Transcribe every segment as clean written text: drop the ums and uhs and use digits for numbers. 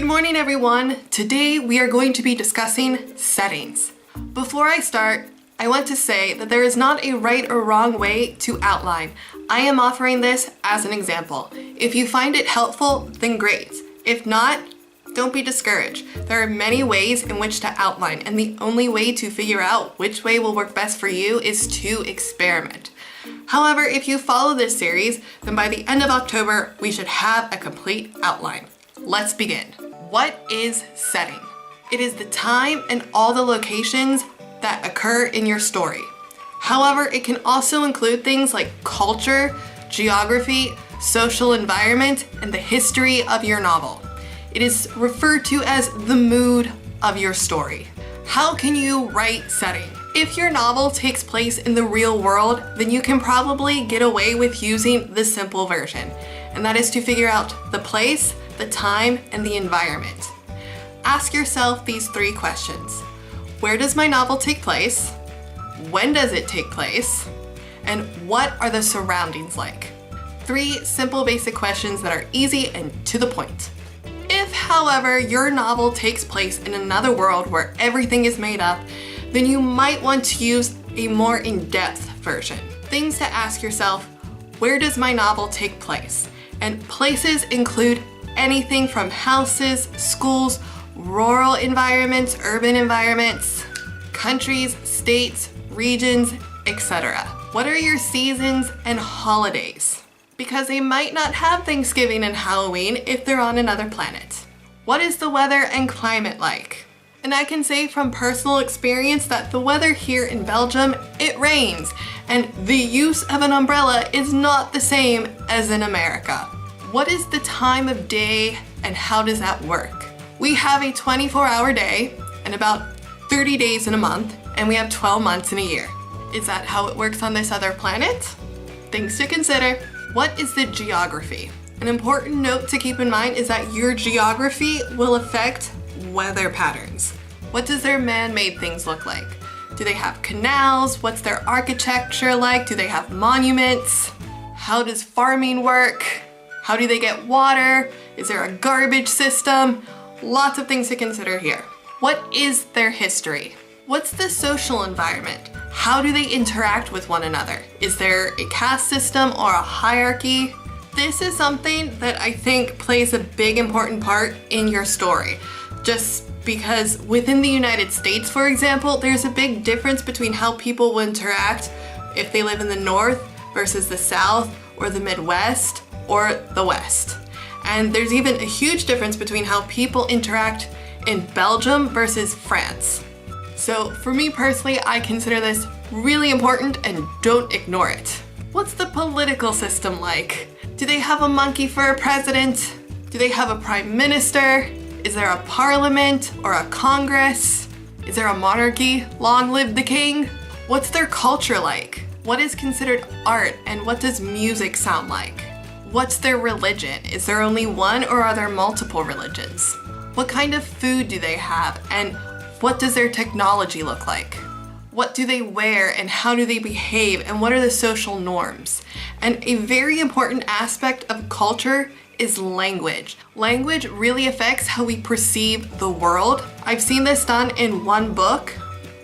Good morning, everyone. Today we are going to be discussing settings. Before I start, I want to say that there is not a right or wrong way to outline. I am offering this as an example. If you find it helpful, then great. If not, don't be discouraged. There are many ways in which to outline, and the only way to figure out which way will work best for you is to experiment. However, if you follow this series, then by the end of October, we should have a complete outline. Let's begin. What is setting? It is the time and all the locations that occur in your story. However, it can also include things like culture, geography, social environment, and the history of your novel. It is referred to as the mood of your story. How can you write setting? If your novel takes place in the real world, then you can probably get away with using the simple version, and that is to figure out the place, the time, and the environment. Ask yourself these 3 questions. Where does my novel take place? When does it take place? And what are the surroundings like? 3 simple basic questions that are easy and to the point. If, however, your novel takes place in another world where everything is made up, then you might want to use a more in-depth version. Things to ask yourself: where does my novel take place? And places include anything from houses, schools, rural environments, urban environments, countries, states, regions, etc. What are your seasons and holidays? Because they might not have Thanksgiving and Halloween if they're on another planet. What is the weather and climate like? And I can say from personal experience that the weather here in Belgium, it rains, and the use of an umbrella is not the same as in America. What is the time of day and how does that work? We have a 24-hour day and about 30 days in a month, and we have 12 months in a year. Is that how it works on this other planet? Things to consider. What is the geography? An important note to keep in mind is that your geography will affect weather patterns. What does their man-made things look like? Do they have canals? What's their architecture like? Do they have monuments? How does farming work? How do they get water? Is there a garbage system? Lots of things to consider here. What is their history? What's the social environment? How do they interact with one another? Is there a caste system or a hierarchy? This is something that I think plays a big important part in your story. Just because within the United States, for example, there's a big difference between how people will interact if they live in the North versus the South or the Midwest or the West. And there's even a huge difference between how people interact in Belgium versus France. So for me personally, I consider this really important and don't ignore it. What's the political system like? Do they have a monkey for a president? Do they have a prime minister? Is there a parliament or a congress? Is there a monarchy? Long live the king? What's their culture like? What is considered art and what does music sound like? What's their religion? Is there only one or are there multiple religions? What kind of food do they have and what does their technology look like? What do they wear and how do they behave and what are the social norms? And a very important aspect of culture is language. Language really affects how we perceive the world. I've seen this done in one book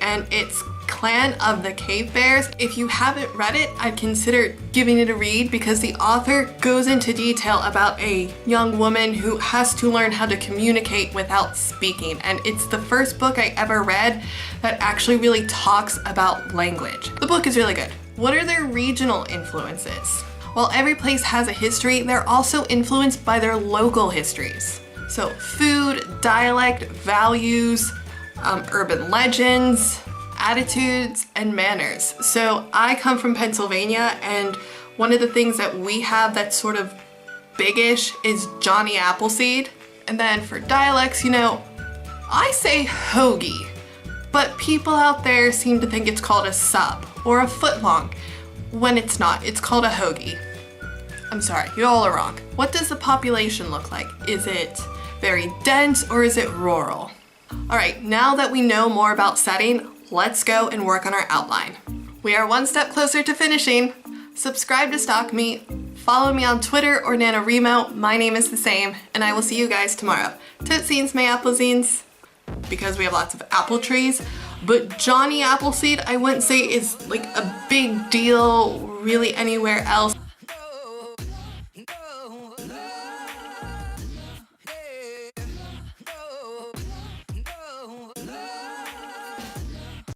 and it's Clan of the Cave Bears. If you haven't read it, I'd consider giving it a read because the author goes into detail about a young woman who has to learn how to communicate without speaking. And it's the first book I ever read that actually really talks about language. The book is really good. What are their regional influences? While every place has a history, they're also influenced by their local histories. So food, dialect, values, urban legends, attitudes, and manners. So I come from Pennsylvania, and one of the things that we have that's sort of big-ish is Johnny Appleseed. And then for dialects, I say hoagie, but people out there seem to think it's called a sub or a footlong, when it's not. It's called a hoagie. I'm sorry, you all are wrong. What does the population look like? Is it very dense or is it rural? All right, now that we know more about setting, let's go and work on our outline. We are one step closer to finishing. Subscribe to stalk me, follow me on Twitter or NaNoWrimo. My name is the same, and I will see you guys tomorrow. Tootsies, may applezines, because we have lots of apple trees. But Johnny Appleseed, I wouldn't say is like a big deal really anywhere else.